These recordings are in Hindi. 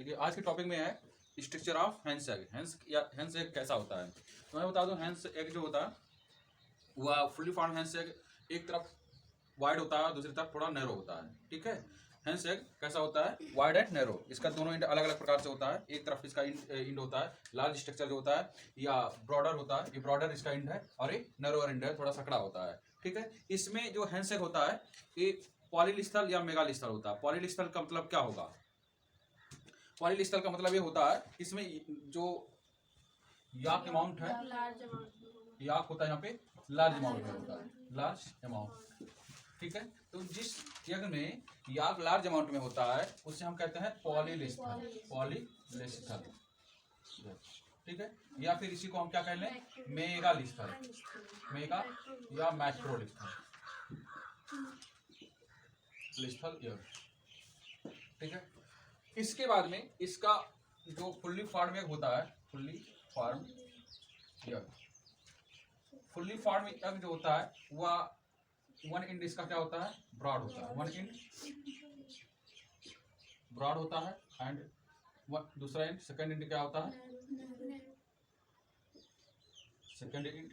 देखिए आज के टॉपिक में है structure of hence egg. Hence egg कैसा होता है, तो मैं बता दूं हैंस एग जो होता है वह फुल्ली फॉर्म हैंस एग एक तरफ वाइड होता है, दूसरी तरफ थोड़ा नैरो होता है। ठीक है, हैंस एग कैसा होता है, वाइड एंड नैरो। इसका दोनों इंड अलग अलग प्रकार से होता है। एक तरफ इसका इंड होता है लार्ज स्ट्रक्चर जो होता है, या ब्रॉडर होता है, ये ब्रॉडर इसका इंड है, और ये नैरोअर इंड है, थोड़ा सकड़ा होता है। ठीक है, इसमें जो हैंस एग होता है ये पॉलीलिस्थल या मेगालिस्थल होता है। पॉलीलिस्थल का मतलब क्या होगा, पॉलीलिस्थल का मतलब ये होता है इसमें जो याक अमाउंट है, याक होता है यहाँ पे लार्ज अमाउंट में होता है, लार्ज अमाउंट। ठीक है, तो जिस यज्ञ में याक लार्ज अमाउंट में होता है उससे हम कहते हैं पॉलीलिस्थल, पॉलीलिस्थल। ठीक है, या फिर इसी को हम क्या कह लें, मेगालिस्थल, मेगा या मैक्रोलिस्थल, लिस्थल यज्ञ। ठीक है, इसके बाद में इसका जो फुल्ली फॉर्म यज्ञ होता है, फुल्ली फॉर्म यज्ञ, फुल्ली फॉर्म यज्ञ जो होता है वह वन इंड इसका क्या होता है, ब्रॉड होता है। वन इंड ब्रॉड होता है एंड दूसरा इंड, सेकंड इंड क्या होता है, सेकंड इंड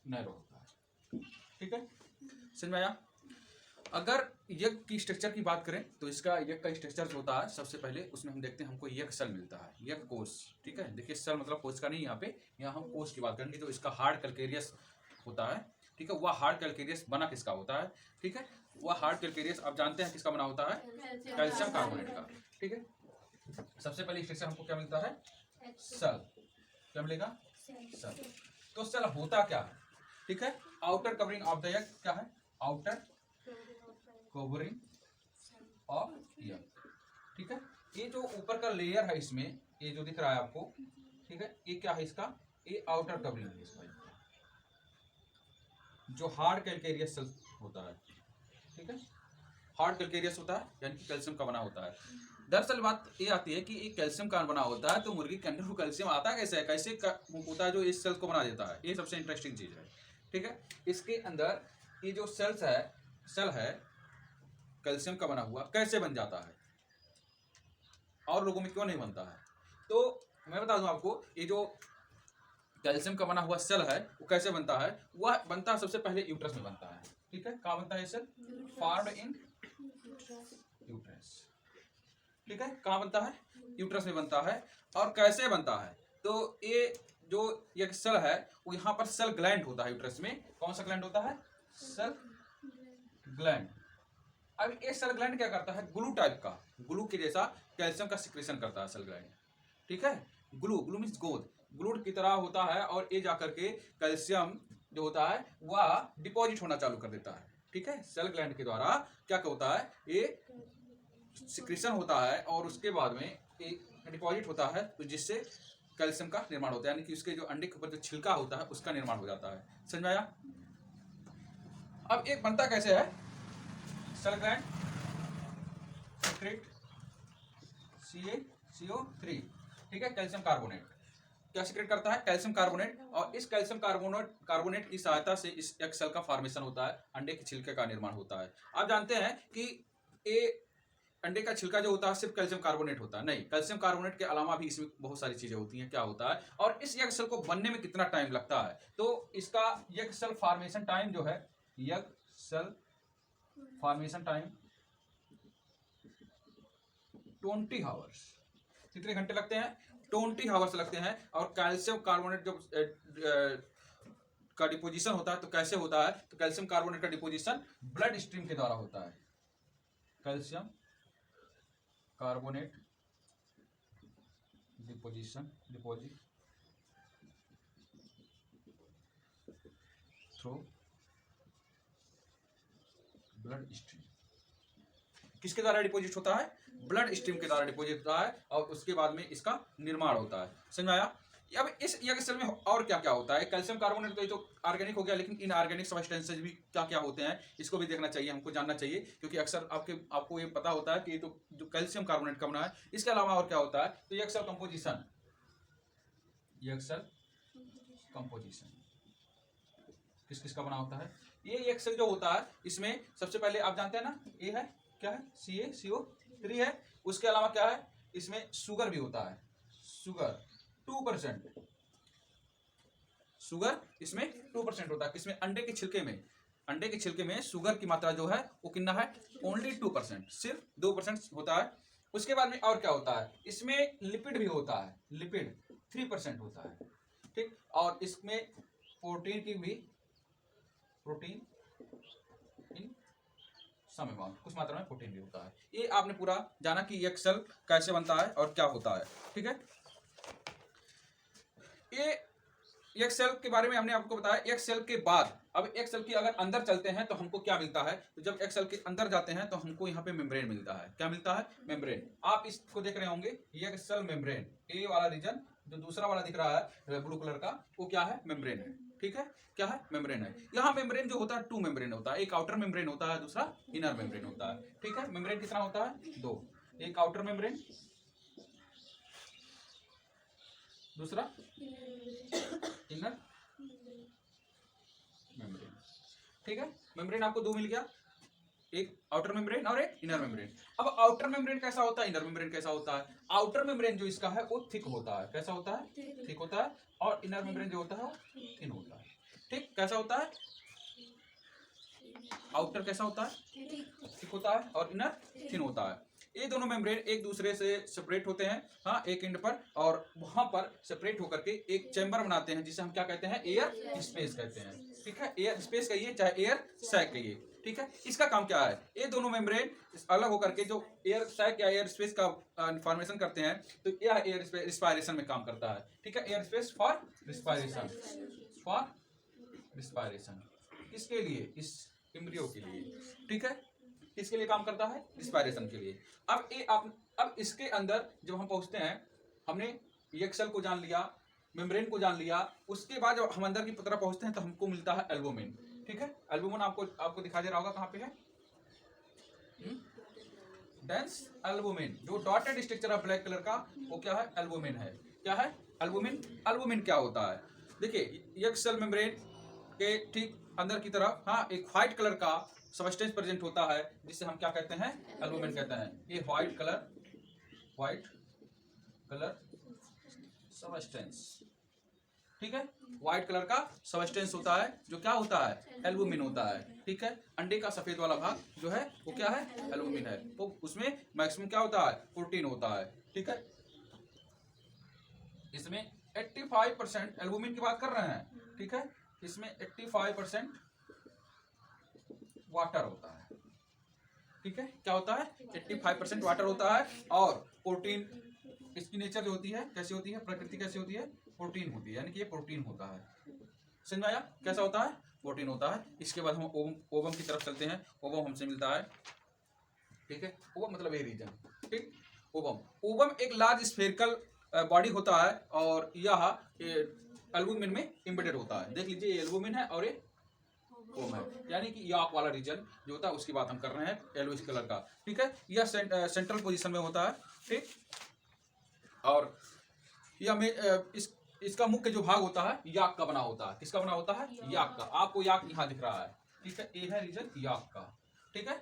नैरो होता है। ठीक है, समझ में आया। अगर यज्ञ की स्ट्रक्चर की बात करें तो इसका यज्ञ का स्ट्रक्चर जो होता है, सबसे पहले उसमें हम देखते हैं हमको यज्ञ सेल मिलता है, यज्ञ कोश। ठीक है, देखिए सेल मतलब कोश का नहीं, यहाँ हम कोश की बात करेंगे। तो इसका हार्ड कैलकेरियस होता है। ठीक है, वह हार्ड कैलकेरियस बना किसका होता है, ठीक है, वह हार्ड कैलकेरियस आप जानते हैं किसका बना होता है, कैल्शियम कार्बोनेट का। ठीक है, सबसे पहले स्ट्रक्चर हमको क्या मिलता है, सेल। क्या मिलेगा, सेल। तो सेल होता क्या है, ठीक है, आउटर कवरिंग ऑफ द यज्ञ क्या है, आउटर कवरिंग ऑफ यज्ञ। ठीक है, ये जो ऊपर का लेयर है इसमें, ये जो दिख रहा है आपको, ठीक है, ये क्या है इसका, ये आउटर कवरिंग है इसका, जो हार्ड कैलकेरियस सेल होता है। ठीक है, हार्ड कैलकेरियस होता है यानी कि कैल्शियम का बना होता है। दरअसल बात ये आती है कि ये कैल्शियम का बना होता है, तो मुर्गी के अंदर कैल्शियम आता कैसे है, कैसे होता है जो इस सेल को बना देता है, ये सबसे इंटरेस्टिंग चीज है। ठीक है, इसके अंदर ये जो सेल है कैल्शियम का बना हुआ, कैसे बन जाता है और लोगों में क्यों नहीं बनता है, तो मैं बता दूं आपको, ये जो कैल्शियम का बना हुआ सेल है वो कैसे बनता है, वह बनता है सबसे पहले यूट्रस में बनता है। ठीक है, कहाँ बनता है सेल, फॉर्म्ड इन यूट्रस। ठीक है, कहाँ बनता है, यूट्रस में बनता है। और कैसे बनता है, तो ये जो ये सेल है वो यहाँ पर सेल ग्लैंड होता है यूट्रस में। कौन सा ग्लैंड होता है, सेल ग्लैंड। अब ये सेल ग्लैंड क्या करता है, ग्लू टाइप का, ग्लू के जैसा कैल्शियम का सिक्रेशन करता है सेल ग्लैंड। ठीक है, ग्लू मीन्स गोंद, ग्लू की तरह होता है, और ये जाकर के कैल्शियम जो होता है वह डिपॉजिट होना चालू कर देता है। ठीक है, सेल ग्लैंड के द्वारा क्या होता है, ये सिक्रेशन होता है और उसके बाद में एक डिपॉजिट होता है, तो जिससे कैल्शियम का निर्माण होता है, यानी कि उसके जो अंडे के ऊपर जो छिलका होता है उसका निर्माण हो जाता है। समझ में आया। अब एक बनता कैसे है, सेल ग्लैंड सीक्रेट CaCO3। ठीक है, कैल्शियम कार्बोनेट क्या सीक्रेट करता है, कैल्शियम कार्बोनेट, और इस कैल्शियम कार्बोनेट की सहायता से इस एक सेल का फॉर्मेशन होता है, अंडे के छिलके का निर्माण होता है। आप जानते हैं कि ये अंडे का छिलका जो होता है सिर्फ कैल्शियम कार्बोनेट होता है, नहीं, कैल्शियम कार्बोनेट के अलावा भी इसमें बहुत सारी चीजें होती हैं। क्या होता है, और इस यज्ञ सेल को बनने में कितना टाइम लगता है, तो इसका यज्ञ सेल फॉर्मेशन टाइम जो है, यज्ञ सेल फॉर्मेशन टाइम 20 आवर्स। कितने घंटे लगते हैं, 20 आवर्स लगते हैं। और कैल्शियम कार्बोनेट जब का डिपोजिशन होता है तो कैसे होता है, तो कैल्शियम कार्बोनेट का डिपोजिशन ब्लड स्ट्रीम के द्वारा होता है। Calcium carbonate deposit through blood stream. किसके द्वारा डिपोजिट होता है, ब्लड स्ट्रीम के द्वारा डिपोजिट होता है, और उसके बाद में इसका निर्माण होता है। समझ में आया। अब इस यज्ञ सेल में और क्या क्या होता है, कैल्शियम कार्बोनेट तो ये तो ऑर्गेनिक हो गया, लेकिन इनऑर्गेनिक सब्सटेंसेज भी क्या क्या होते हैं, इसको भी देखना चाहिए, हमको जानना चाहिए, क्योंकि अक्सर आपको ये पता होता है कि ये तो जो कैल्शियम कार्बोनेट का बना है, इसके अलावा और क्या होता है, तो यज्ञ सेल कंपोजिशन, यज्ञ सेल कंपोजिशन किस किस का बना होता है, ये यज्ञ सेल जो होता है इसमें सबसे पहले आप जानते हैं ना, ये है क्या है, CaCO3 है, उसके अलावा क्या है, इसमें शुगर भी होता है, शुगर 2%, शुगर इसमें 2% होता है। किसमें? अंडे के छिलके में, अंडे के छिलके में शुगर की मात्रा जो है वो कितना है? ओनली 2%, सिर्फ 2% होता है। उसके बाद में और क्या होता है? इसमें लिपिड भी होता है, लिपिड 3% होता है, ठीक। और इसमें प्रोटीन की भी, प्रोटीन इन सम अमाउंट, कुछ मात्रा में प्रोटीन भी होता है। ये आपने पूरा जाना कि एक सेल कैसे बनता है और क्या होता है, ठीक है। ये एक सेल के बारे में हमने आपको बताया। एक सेल के बाद अब एक सेल के अगर अंदर चलते हैं तो हमको क्या मिलता है? तो जब एक सेल के अंदर जाते हैं तो हमको यहाँ पे मेम्ब्रेन मिलता है। क्या मिलता है? मेम्ब्रेन। आप इसको देख रहे होंगे, ये सेल मेम्ब्रेन, ए वाला रीजन जो दूसरा वाला दिख रहा है ब्लू कलर का, वो क्या है? मेम्ब्रेन है, ठीक है। क्या है? मेम्ब्रेन है। यहाँ मेम्ब्रेन जो होता है 2 मेम्ब्रेन होता है, एक आउटर मेम्ब्रेन होता है, दूसरा इनर मेम्ब्रेन होता है, ठीक है। मेम्ब्रेन कितना होता है? 2, एक आउटर मेम्ब्रेन, दूसरा इनर मेम्ब्रेन, ठीक है। मेम्ब्रेन आपको 2 मिल गया, एक आउटर मेम्ब्रेन और एक इनर मेम्ब्रेन। अब आउटर मेम्ब्रेन कैसा होता है, इनर मेम्ब्रेन कैसा होता है? आउटर मेम्ब्रेन जो इसका है वो थिक होता है। कैसा होता है? थिक होता है। और इनर मेम्ब्रेन जो होता है वो थिन होता है, ठीक। कैसा होता है? आउटर कैसा होता है? थिक होता है और इनर थिन होता है। ये दोनों मेम्ब्रेन एक दूसरे से सेपरेट होते हैं, हाँ, एक एंड पर, और वहां पर सेपरेट होकर के एक चैम्बर बनाते हैं जिसे हम क्या कहते हैं? एयर स्पेस कहते हैं, ठीक है। एयर स्पेस कहिए चाहे एयर सैक कहिए, ठीक है। इसका काम क्या है? ये दोनों मेम्ब्रेन अलग होकर के जो एयर सैक या एयर स्पेस का फॉर्मेशन करते हैं, तो यह एयर स्पेस रिस्पायरेशन में काम करता है, ठीक है। Air space for respiration, for respiration, किसके लिए? इस एम्ब्रियो के लिए, ठीक है। किसके लिए काम करता है? रिस्पायरेशन के लिए। अब इसके अंदर जब हम पहुंचते हैं, हमने एक सेल को जान लिया, मेम्ब्रेन को जान लिया, उसके बाद जब हम अंदर की तरफ पहुंचते हैं तो हमको मिलता है एल्बुमिन, ठीक है। एल्बुमिन आपको दिखाई दे रहा होगा, कहाँ पे है? डेंस एल्बुमिन, जो डॉटेड स्ट्रक्चर है ब्लैक कलर का, वो क्या है? एल्बुमिन है। क्या है? एल्बुमिन। एल्बुमिन क्या होता है? देखिए, एक सेल मेम्ब्रेन के ठीक अंदर की तरफ, हाँ, एक व्हाइट कलर का सबस्टेंस प्रेजेंट होता है जिसे हम क्या कहते हैं? एल्बुमिन कहते हैं। ये व्हाइट कलर सबस्टेंस, ठीक है। व्हाइट कलर का सबस्टेंस होता है जो क्या होता है? एल्बुमिन होता है, ठीक है। अंडे का सफेद वाला भाग जो है वो क्या है? एल्बुमिन है। तो उसमें मैक्सिमम क्या होता है? प्रोटीन होता है, ठीक है। इसमें 85% एल्बुमिन की बात कर रहे हैं, ठीक है। इसमें 85% वाटर होता है, ठीक है। क्या होता है? 85% वाटर होता है। और प्रोटीन, इसकी नेचर जो होती है कैसी होती है? प्रकृति कैसी होती है? प्रोटीन होती है, यानी कि ये प्रोटीन होता है। समझ में आया? कैसा होता है? प्रोटीन होता है। इसके बाद हम ओवम की तरफ चलते हैं। ओवम हमसे मिलता है, ठीक है। ओवम मतलब ये रीजन, ठीक। ओवम एक लार्ज स्फेरिकल बॉडी होता है और यह एल्बुमिन में एम्बेडेड होता है। देख लीजिए, ये एल्बुमिन है और ये ओवम है, यानी कि यॉक वाला रीजन जो होता है उसकी बात हम कर रहे हैं, येलोइश कलर का, ठीक है। यह सेंट्रल पोजीशन में होता है, ठीक। और यह में इसका मुख्य जो भाग होता है याक का बना होता है। किसका बना होता है? याक का। आपको याक यहाँ दिख रहा है, ठीक है। ये है रीजन याक का, ठीक है।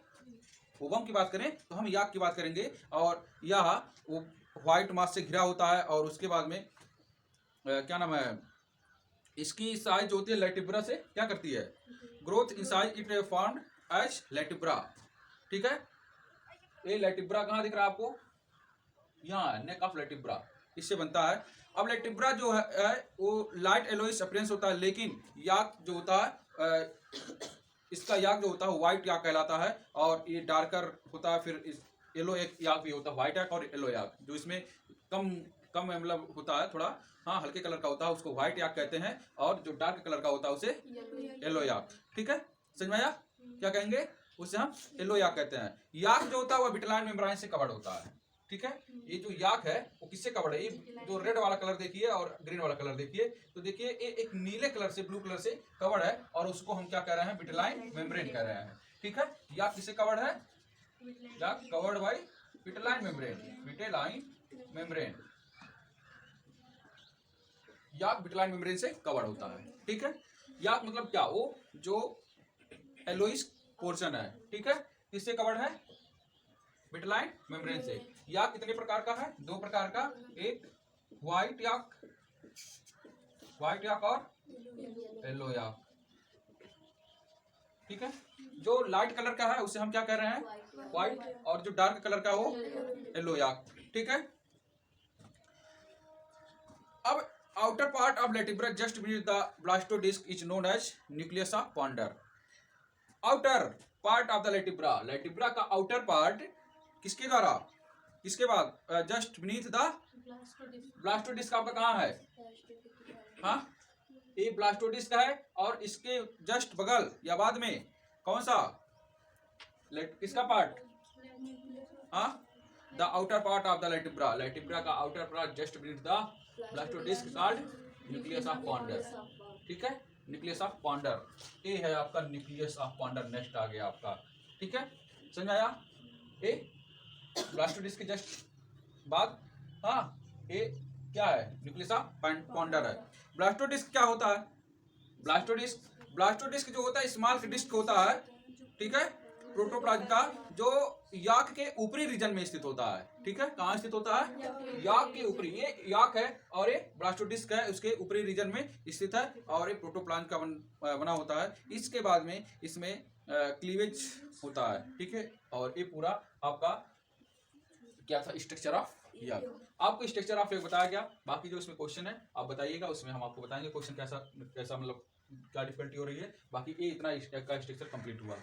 ओवम की बात करें तो हम याक की बात करेंगे। और यह वो व्हाइट मास से घिरा होता है। और उसके बाद में क्या नाम है, इसकी साइज जो होती है लैटिब्रा से क्या करती है? Growth in size it formed as latebra, ठीक है। ये लैटिब्रा कहाँ दिख रहा है आपको? यहाँ, नेक ऑफ लैटिब्रा, इससे बनता है। अब लैटिब्रा जो है वो लाइट येलोइश अपीयरेंस होता है, लेकिन याक जो होता है इसका याक जो होता है व्हाइट याक कहलाता है। और ये डार्कर होता है। फिर येलो एक याक भी होता है, व्हाइट याक और येलो याक, जो इसमें कम कम मतलब होता है, थोड़ा हाँ हल्के कलर का होता है, उसको व्हाइट याक कहते हैं। और जो डार्क कलर का होता है उसे येलो याक, ठीक है। समझ में आया? क्या कहेंगे? उसे हम येलो याक कहते हैं। याक जो होता है वह विटेलाइन मेम्ब्रेन से कवर्ड होता है, ठीक है। ये जो याक है वो किससे कवर्ड है? ये जो रेड वाला कलर देखिए और ग्रीन वाला कलर देखिए, तो देखिए ये एक नीले कलर से, ब्लू कलर से कवर्ड है। और उसको हम क्या कह रहे हैं? विटेलाइन मेम्ब्रेन कह रहे हैं, ठीक है। याक किससे कवर्ड है? Yolk covered by vitelline membrane, vitelline membrane. Yolk vitelline membrane से कवर्ड होता है, ठीक है। याक मतलब क्या? वो जो येलोइश पोर्शन है, ठीक है, किससे कवर्ड है? विट्लाइन मेम्ब्रेन से। याक कितने प्रकार का है? 2 प्रकार का, एक व्हाइट याक और येलो याक। ठीक है, जो लाइट कलर का है उसे हम क्या कह रहे हैं? व्हाइट, और जो डार्क कलर का हो येलो याक। ठीक है, अब outer part of latebra just beneath the blastodisc is known as nucleus of Pander. Outer part of the latebra, latebra का आउटर पार्ट किसके द्वारा, किसके बाद, जस्ट बीनीथ द ब्लास्टोडिस्क आपका कहाँ है? हाँ, ये ब्लास्टोडिस्क है, और इसके जस्ट बगल या बाद में कौन सा, किसका पार्ट? हाँ, the outer part of the latebra, latebra का outer part just beneath the blastodisc called nucleus of Pander. ठीक है, न्यूक्लियस ऑफ पॉन्डर, ये है आपका न्यूक्लियस ऑफ पॉन्डर। नेक्स्ट आ गया आपका। ठीक है, समझ आया? ये ब्लास्टोडिस्क के जस्ट बाद, हाँ, ये क्या है? न्यूक्लियस ऑफ पॉन्डर है। ब्लास्टोडिस्क क्या होता है? ब्लास्टोडिस्क जो होता है स्मॉल डिस्क होता है। ठीक है, प्रोटोप्लाज्म का, जो याक के ऊपरी रीजन में स्थित होता है। ठीक है, कहाँ स्थित होता है? याक के ऊपरी। ये याक है और ये ब्लास्टोडिस्क है, उसके ऊपरी रीजन में स्थित है, और ये प्रोटोप्लाज्म का बना होता है। इसके बाद में इसमें क्लीवेज होता है। ठीक है, और ये पूरा आपका क्या था? स्ट्रक्चर ऑफ याक। आपको स्ट्रक्चर ऑफ याक बताया गया। बाकी जो इसमें क्वेश्चन है आप बताइएगा, उसमें हम आपको बताएंगे क्वेश्चन कैसा मतलब क्या डिफिकल्टी हो रही है। बाकी ये इतना का स्ट्रक्चर कंप्लीट हुआ।